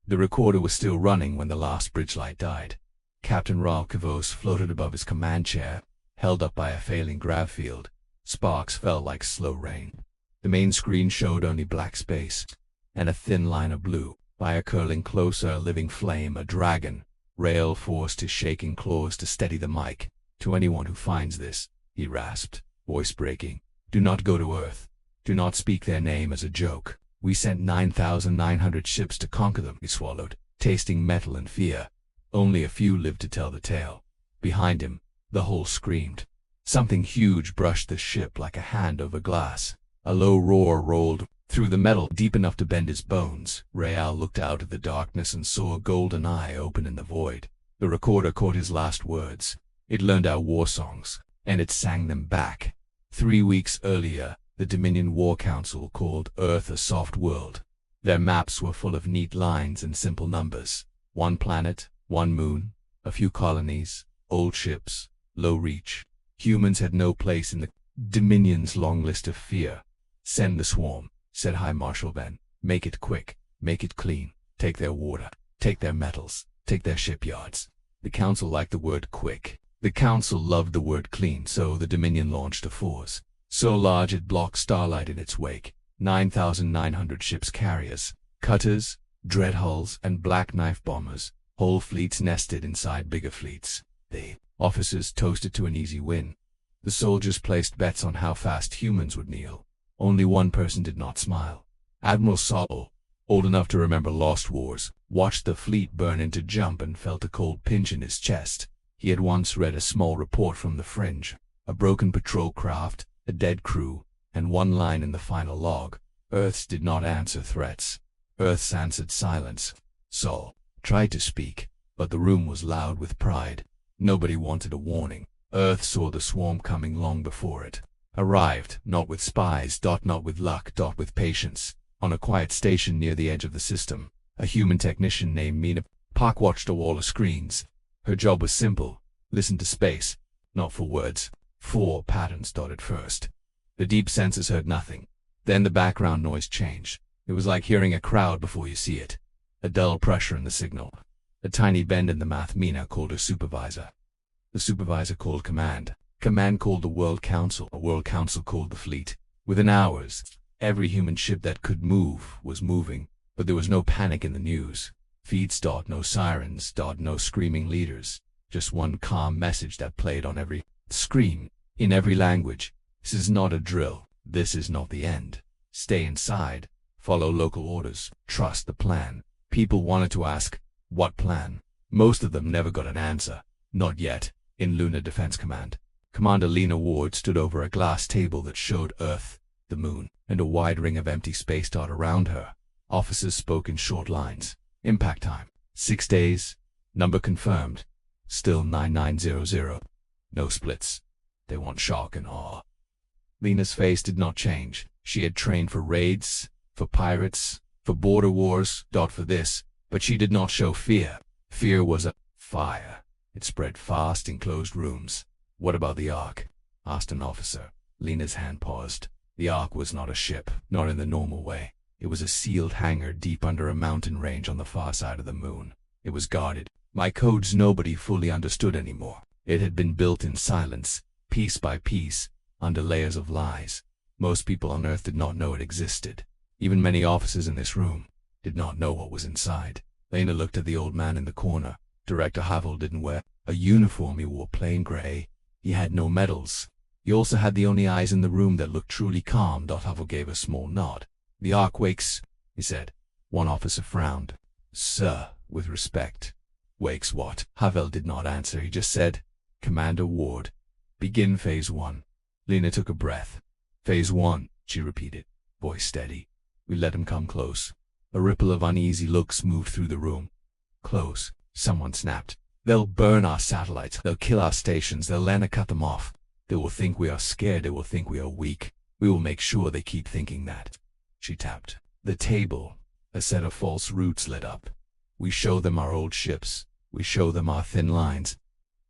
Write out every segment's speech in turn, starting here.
The recorder was still running when the last bridge light died. Captain Kavos floated above his command chair, held up by a failing grav field. Sparks fell like slow rain. The main screen showed only black space, and a thin line of blue. Fire curling closer, a living flame, a dragon. Rail forced his shaking claws to steady the mic. "To anyone who finds this," he rasped, voice breaking, "do not go to Earth. Do not speak their name as a joke. We sent 9,900 ships to conquer them." He swallowed, tasting metal and fear. Only a few lived to tell the tale. Behind him, the hull screamed. Something huge brushed the ship like a hand over glass. A low roar rolled through the metal deep enough to bend his bones. Rael looked out at the darkness and saw a golden eye open in the void. The recorder caught his last words. It learned our war songs, and it sang them back. 3 weeks earlier, the Dominion War Council called Earth a soft world. Their maps were full of neat lines and simple numbers. 1 planet, 1 moon, a few colonies, old ships, low reach. Humans had no place in the Dominion's long list of fear. "Send the swarm," said High Marshal Ben. "Make it quick, make it clean. Take their water, take their metals, take their shipyards." The Council liked the word quick. The Council loved the word clean, so the Dominion launched a force. So large it blocked starlight in its wake. 9,900 ships carriers, cutters, dread hulls, and black knife bombers. Whole fleets nested inside bigger fleets. The officers toasted to an easy win. The soldiers placed bets on how fast humans would kneel. Only one person did not smile. Admiral Saul, old enough to remember lost wars, watched the fleet burn into jump and felt a cold pinch in his chest. He had once read a small report from the fringe. A broken patrol craft, a dead crew, and one line in the final log: Earths did not answer threats. Earths answered silence. Saul tried to speak, but the room was loud with pride. Nobody wanted a warning. Earth saw the swarm coming long before it. Arrived, not with spies, not with luck, with patience. On a quiet station near the edge of the system, a human technician named Mina Park watched a wall of screens. Her job was simple: listen to space, not for words. 4 patterns dotted first. The deep sensors heard nothing. Then the background noise changed. It was like hearing a crowd before you see it. A dull pressure in the signal. A tiny bend in the math. Mina called her supervisor. The supervisor called command. Command called the World Council. The World Council called the fleet. Within hours, every human ship that could move was moving, but there was no panic in the news. Feeds. No sirens. No screaming leaders. Just one calm message that played on every screen, in every language. This is not a drill. This is not the end. Stay inside. Follow local orders. Trust the plan. People wanted to ask, what plan? Most of them never got an answer. Not yet. In Lunar Defense Command, Commander LENA WARD stood over a glass table that showed Earth, the moon, and a wide ring of empty space dot around her. Officers spoke in short lines. Impact time: 6 days. Number confirmed. Still 9900. No splits. They want shock and awe. Lena's face did not change. She had trained for raids, for pirates, for border wars, for this, but she did not show fear. Fear was a fire. It spread fast in closed rooms. "What about the Ark?" asked an officer. Lena's hand paused. The Ark was not a ship, not in the normal way. It was a sealed hangar deep under a mountain range on the far side of the moon. It was guarded by codes nobody fully understood anymore. It had been built in silence, piece by piece, under layers of lies. Most people on Earth did not know it existed. Even many officers in this room did not know what was inside. Lena looked at the old man in the corner. Director HAVEL didn't wear a uniform. He wore plain gray. He had no medals. He also had the only eyes in the room that looked truly calm. HAVEL gave a small nod. "The Ark wakes," he said. One officer frowned. "Sir," with respect. "Wakes what?" HAVEL did not answer. He just said, "Commander Ward, begin Phase 1. Lena took a breath. "Phase 1, she repeated, voice steady. "We let him come close." A ripple of uneasy looks moved through the room. "Close," someone snapped. "They'll burn our satellites. They'll kill our stations. They'll LENA cut them off. They will think we are scared. They will think we are weak. We will make sure they keep thinking that." She tapped the table. A set of false routes lit up. "We show them our old ships. We show them our thin lines.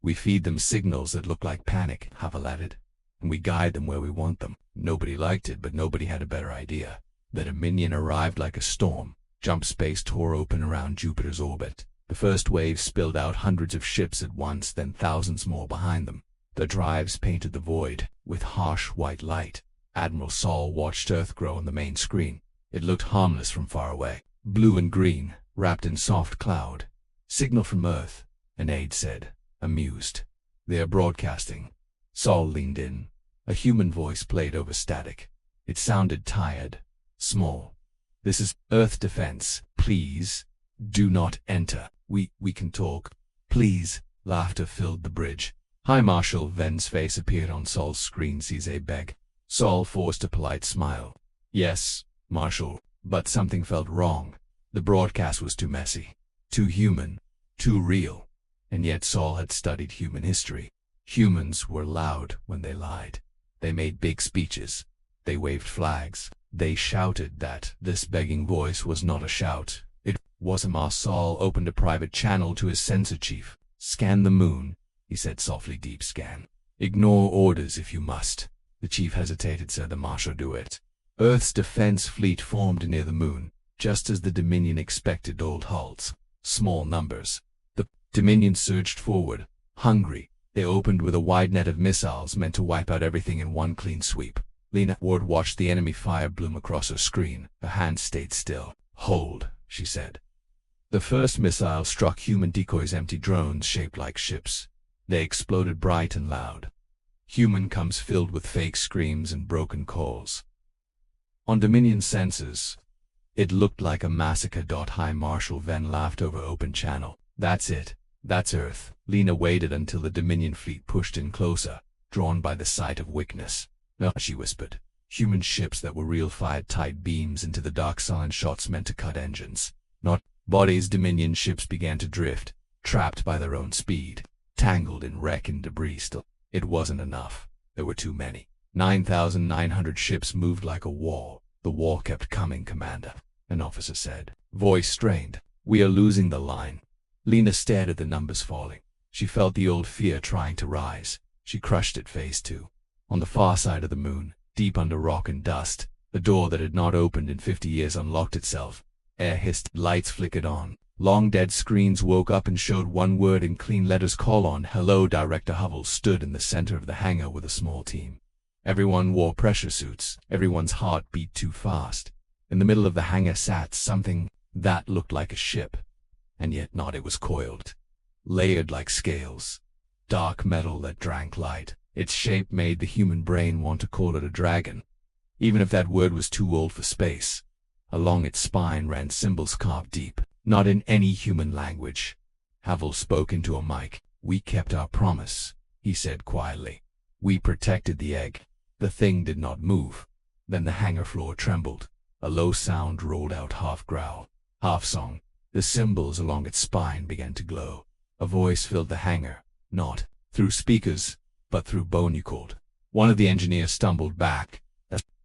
We feed them signals that look like panic," HAVEL added. "And we guide them where we want them." Nobody liked it, but nobody had a better idea. The Dominion arrived like a storm. Jump space tore open around Jupiter's orbit. The first wave spilled out hundreds of ships at once, then thousands more behind them. The drives painted the void with harsh white light. Admiral Saul watched Earth grow on the main screen. It looked harmless from far away, blue and green, wrapped in soft cloud. "Signal from Earth," an aide said, amused. "They are broadcasting." Saul leaned in. A human voice played over static. It sounded tired, small. "This is Earth Defense. Please, do not enter. We can talk. Please." Laughter filled the bridge. High Marshal Ven's face appeared on Saul's screen. "CZ beg." Saul forced a polite smile. "Yes, Marshal, but something felt wrong. The broadcast was too messy, too human, too real." And yet Saul had studied human history. Humans were loud when they lied. They made big speeches. They waved flags. They shouted that this begging voice was not a shout. It was a mass. Saul opened a private channel to his sensor chief. "Scan the moon," he said softly. "Deep scan. Ignore orders if you must." The chief hesitated. "Sir, the Marshal do it." Earth's defense fleet formed near the moon, just as the Dominion expected. Old hulls, small numbers. The Dominion surged forward, hungry. They opened with a wide net of missiles meant to wipe out everything in one clean sweep. LENA WARD watched the enemy fire bloom across her screen. Her hand stayed still. "Hold," she said. The first missile struck human decoys, empty drones shaped like ships. They exploded bright and loud. Human comes filled with fake screams and broken calls. On Dominion sensors, it looked like a massacre. High Marshal Ven laughed over open channel. "That's it. That's Earth." Lena waited until the Dominion fleet pushed in closer, drawn by the sight of weakness. "No," she whispered. Human ships that were real fired tight beams into the dark, silent shots meant to cut engines. Not bodies. Dominion ships began to drift, trapped by their own speed, tangled in wreck and debris. Still, it wasn't enough. There were too many. 9,900 ships moved like a wall. "The wall kept coming, Commander," an officer said, voice strained. "We are losing the line." Lena stared at the numbers falling. She felt the old fear trying to rise. She crushed it. Phase 2. On the far side of the moon, deep under rock and dust, the door that had not opened in 50 years unlocked itself. Air hissed. Lights flickered on. Long dead screens woke up and showed one word in clean letters: call on. Hello. Director HAVEL stood in the center of the hangar with a small team. Everyone wore pressure suits. Everyone's heart beat too fast. In the middle of the hangar sat something that looked like a ship, and yet not. It was coiled, layered like scales, dark metal that drank light. Its shape made the human brain want to call it a dragon, even if that word was too old for space. Along its spine ran symbols carved deep, not in any human language. HAVEL spoke into a mic. "We kept our promise," he said quietly. "We protected the egg." The thing did not move. Then the hangar floor trembled. A low sound rolled out, half growl, half song. The symbols along its spine began to glow. A voice filled the hangar, not through speakers, but through bone. "You called." One of the engineers stumbled back.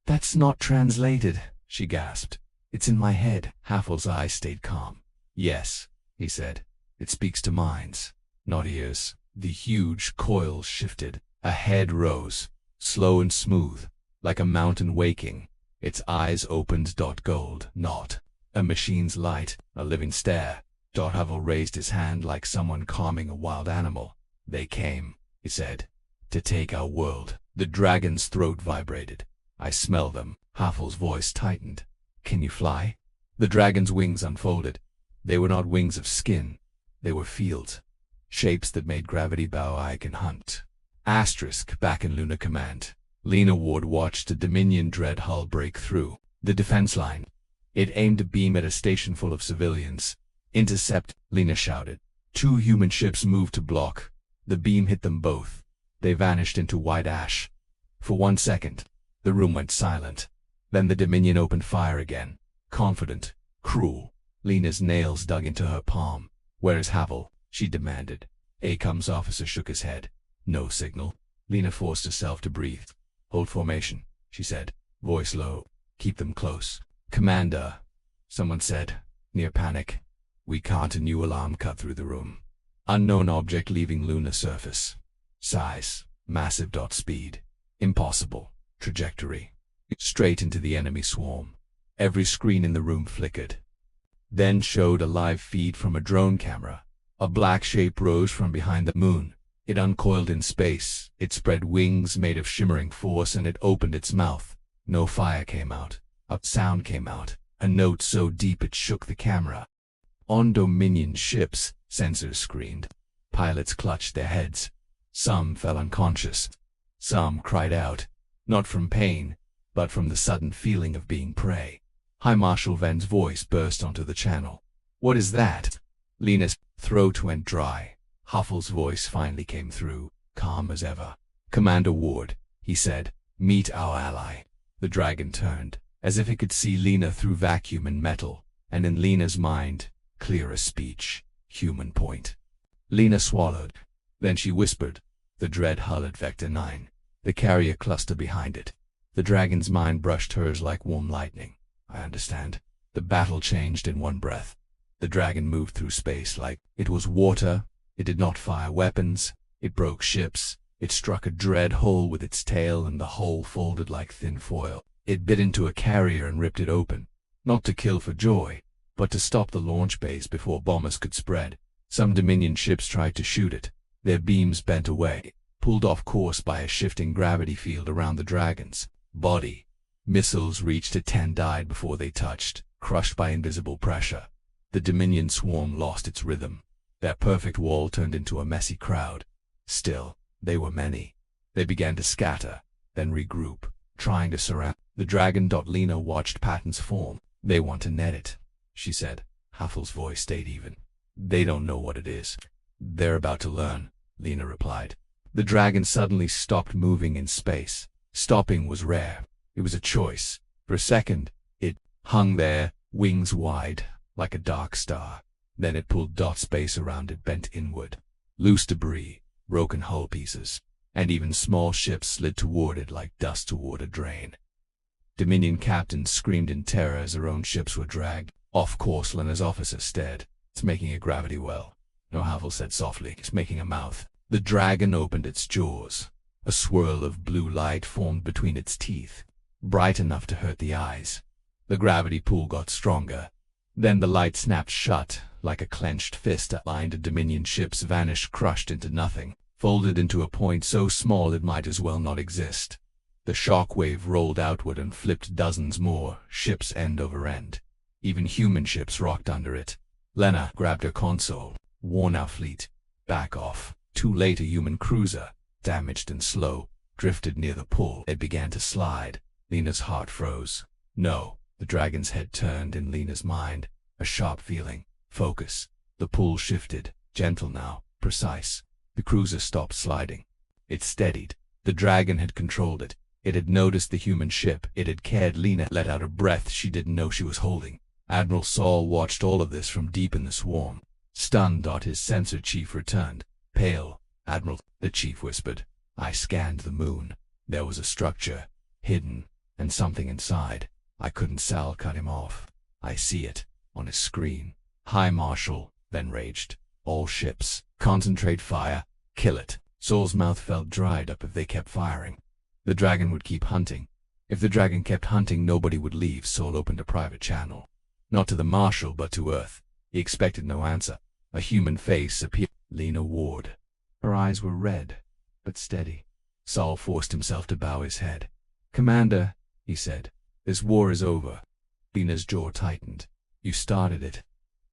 That's not translated," she gasped. "It's in my head." HAVEL's eyes stayed calm. "Yes," he said. "It speaks to minds, not ears." The huge coil shifted. A head rose, slow and smooth, like a mountain waking. Its eyes opened. Gold, not a machine's light, a living stare. HAVEL raised his hand like someone calming a wild animal. "They came," he said, "to take our world." The dragon's throat vibrated. "I smell them." HAVEL's voice tightened. "Can you fly?" The dragon's wings unfolded. They were not wings of skin. They were fields, shapes that made gravity bow. "I can hunt." Asterisk. Back in Lunar Command, LENA WARD watched a Dominion dread hull break through the defense line. It aimed a beam at a station full of civilians. "Intercept," Lena shouted. 2 human ships moved to block. The beam hit them both. They vanished into white ash. For 1 second, the room went silent. Then the Dominion opened fire again, confident, cruel. Lena's nails dug into her palm. "Where is HAVEL?" she demanded. ACOM's officer shook his head. "No signal." Lena forced herself to breathe. "Hold formation," she said, voice low. "Keep them close." "Commander," someone said, near panic. "We can't." A new alarm cut through the room. Unknown object leaving lunar surface. Size, massive. Speed, impossible. Trajectory, straight into the enemy swarm. Every screen in the room flickered. then showed a live feed from a drone camera. A black shape rose from behind the moon. It uncoiled in space. It spread wings made of shimmering force, and it opened its mouth. No fire came out. A sound came out, a note so deep it shook the camera. On Dominion ships, sensors screamed. Pilots clutched their heads. Some fell unconscious. Some cried out, not from pain, but from the sudden feeling of being prey. High Marshal Ven's voice burst onto the channel. "What is that?" Lena's throat went dry. Huffle's voice finally came through, calm as ever. "Commander Ward," he said, "meet our ally." The dragon turned, as if it could see Lena through vacuum and metal, and in Lena's mind, clear as speech, human point. Lena swallowed. Then she whispered, "The dread hull at Vector 9. The carrier cluster behind it." The dragon's mind brushed hers like warm lightning. "I understand." The battle changed in one breath. The dragon moved through space like it was water. It did not fire weapons. It broke ships. It struck a dread hole with its tail, and the hole folded like thin foil. It bit into a carrier and ripped it open. Not to kill for joy, but to stop the launch base before bombers could spread. Some Dominion ships tried to shoot it. Their beams bent away, pulled off course by a shifting gravity field around the dragon's body. Missiles reached it and died before they touched, crushed by invisible pressure. The Dominion swarm lost its rhythm. Their perfect wall turned into a messy crowd. Still, they were many. They began to scatter, then regroup, trying to surround the dragon. Lena watched patterns form. "They want to net it," she said. Huffle's voice stayed even. "They don't know what it is." "They're about to learn," Lena replied. The dragon suddenly stopped moving in space. Stopping was rare. It was a choice. For a second, it hung there, wings wide, like a dark star. Then it pulled space around it, bent inward. Loose debris, broken hull pieces, and even small ships slid toward it like dust toward a drain. Dominion captains screamed in terror as their own ships were dragged off course. Lena's officer stared. "It's making a gravity well." "No," HAVEL said softly. "It's making a mouth." The dragon opened its jaws. A swirl of blue light formed between its teeth, bright enough to hurt the eyes. The gravity pull got stronger. Then the light snapped shut, like a clenched fist. Lined Dominion ships vanished, crushed into nothing, folded into a point so small it might as well not exist. The shock wave rolled outward and flipped dozens more, ships end over end. Even human ships rocked under it. Lena grabbed her console. "Warn our fleet. Back off." Too late. A human cruiser, damaged and slow, drifted near the pull. It began to slide. Lena's heart froze. No. The dragon's head turned in Lena's mind. A sharp feeling. Focus. The pull shifted. Gentle now. Precise. The cruiser stopped sliding. It steadied. The dragon had controlled it. It had noticed the human ship. It had cared. Lena let out a breath she didn't know she was holding. Admiral Saul watched all of this from deep in the swarm. Stunned. His sensor chief returned. "Pale, Admiral," the chief whispered. "I scanned the moon. There was a structure, hidden, and something inside. I couldn't." Sal cut him off. "I see it, on his screen." High Marshal then raged. "All ships, concentrate fire, kill it." Saul's mouth felt dried up. If they kept firing, the dragon would keep hunting. If the dragon kept hunting, nobody would leave. Saul opened a private channel. Not to the Marshal, but to Earth. He expected no answer. A human face appeared. Lena Ward. Her eyes were red, but steady. Saul forced himself to bow his head. "Commander," he said, "this war is over." Lena's jaw tightened. "You started it."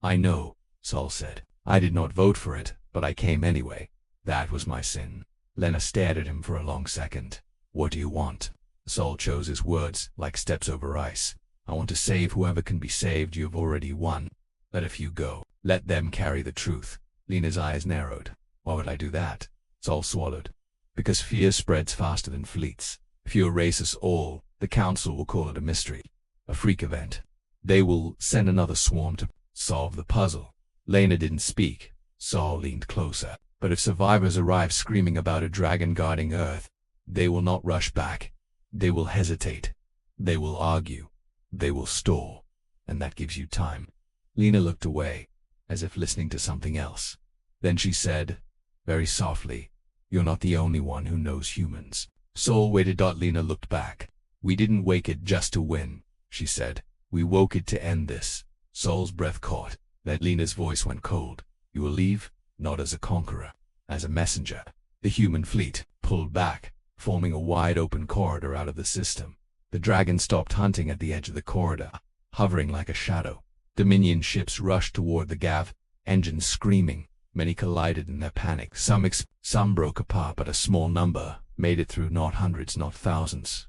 "I know," Saul said. "I did not vote for it, but I came anyway. That was my sin." Lena stared at him for a long second. "What do you want?" Saul chose his words like steps over ice. "I want to save whoever can be saved. You have already won. Let a few go. Let them carry the truth." Lena's eyes narrowed. "Why would I do that?" Saul swallowed. "Because fear spreads faster than fleets. If you erase us all, the Council will call it a mystery, a freak event. They will send another swarm to solve the puzzle." Lena didn't speak. Saul leaned closer. "But if survivors arrive screaming about a dragon guarding Earth, they will not rush back. They will hesitate. They will argue. They will stall. And that gives you time." Lena looked away, as if listening to something else. Then she said, very softly, "You're not the only one who knows humans." Saul waited. Lena looked back. "We didn't wake it just to win," she said. "We woke it to end this." Saul's breath caught. Then Lena's voice went cold. You will leave, not as a conqueror, as a messenger. The human fleet pulled back, forming a wide-open corridor out of the system. The dragon stopped hunting at the edge of the corridor, hovering like a shadow. Dominion ships rushed toward the gav, engines screaming. Many collided in their panic. Some broke apart, but a small number made it through, not hundreds, not thousands.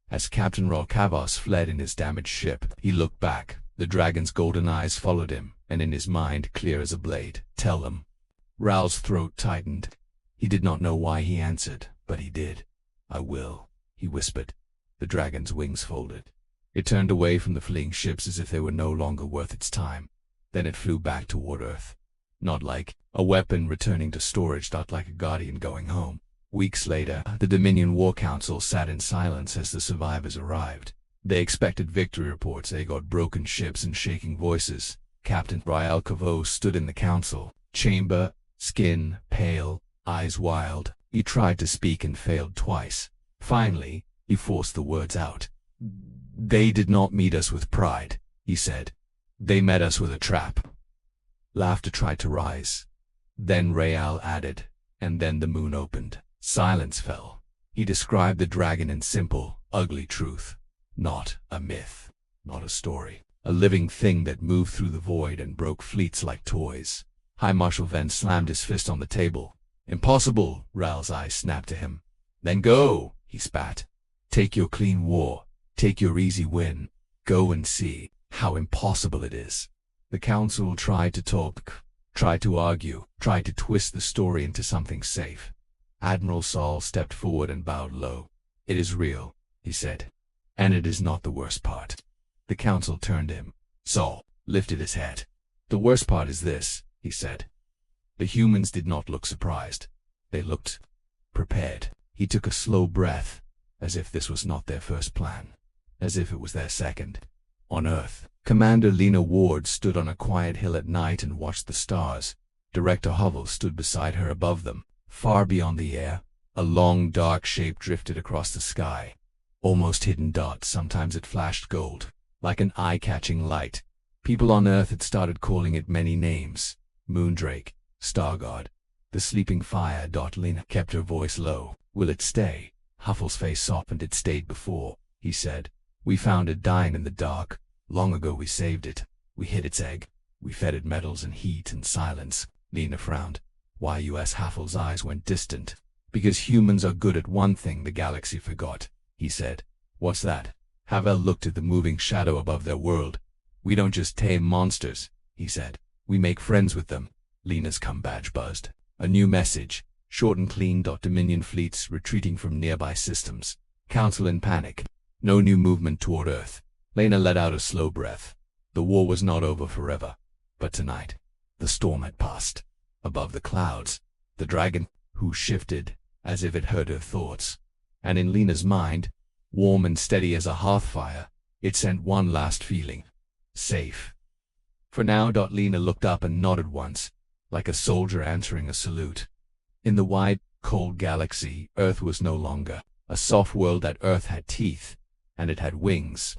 As Captain Kavos fled in his damaged ship, he looked back. The dragon's golden eyes followed him, and in his mind, clear as a blade, tell them. Raoul's throat tightened. He did not know why he answered, but he did. I will, he whispered. The dragon's wings folded. It turned away from the fleeing ships as if they were no longer worth its time. Then it flew back toward Earth. Not like a weapon returning to storage, not like a guardian going home. Weeks later, the Dominion War Council sat in silence as the survivors arrived. They expected victory reports. They got broken ships and shaking voices. Captain Raoul Kavos stood in the council chamber, skin pale, eyes wild. He tried to speak and failed twice. Finally, he forced the words out. They did not meet us with pride, he said. They met us with a trap. Laughter tried to rise. Then Raoul added, and then the moon opened. Silence fell. He described the dragon in simple, ugly truth. Not a myth, not a story. A living thing that moved through the void and broke fleets like toys. High Marshal Venn slammed his fist on the table. Impossible, Raoul's eyes snapped to him. Then go, he spat. Take your clean war. Take your easy win. Go and see how impossible it is. The council tried to talk, tried to argue, tried to twist the story into something safe. Admiral Saul stepped forward and bowed low. It is real, he said. And it is not the worst part. The council turned to him. Saul lifted his head. The worst part is this, he said. The humans did not look surprised. They looked prepared. He took a slow breath, as if this was not their first plan, as if it was their second. On Earth, Commander LENA WARD stood on a quiet hill at night and watched the stars. Director HAVEL stood beside her above them. Far beyond the air, a long dark shape drifted across the sky. Almost hidden dots, sometimes it flashed gold, like an eye-catching light. People on Earth had started calling it many names. Moondrake, Starguard, the sleeping fire. LENA kept her voice low. Will it stay? Huffle's face softened. It stayed before, he said. We found it dying in the dark. Long ago we saved it. We hid its egg. We fed it metals and heat and silence. LENA frowned. Why, US Huffle's eyes went distant. Because humans are good at one thing the galaxy forgot, he said. What's that? HAVEL looked at the moving shadow above their world. We don't just tame monsters, he said. We make friends with them. LENA's cum badge buzzed. A new message. Short and clean. Dominion fleets retreating from nearby systems. Council in panic. No new movement toward Earth. LENA let out a slow breath. The war was not over forever. But tonight, the storm had passed. Above the clouds, the dragon, who shifted, as if it heard her thoughts. And in LENA's mind, warm and steady as a hearth fire, it sent one last feeling. Safe. For now. LENA looked up and nodded once, like a soldier answering a salute. In the wide, cold galaxy, Earth was no longer a soft world. That Earth had teeth, and it had wings.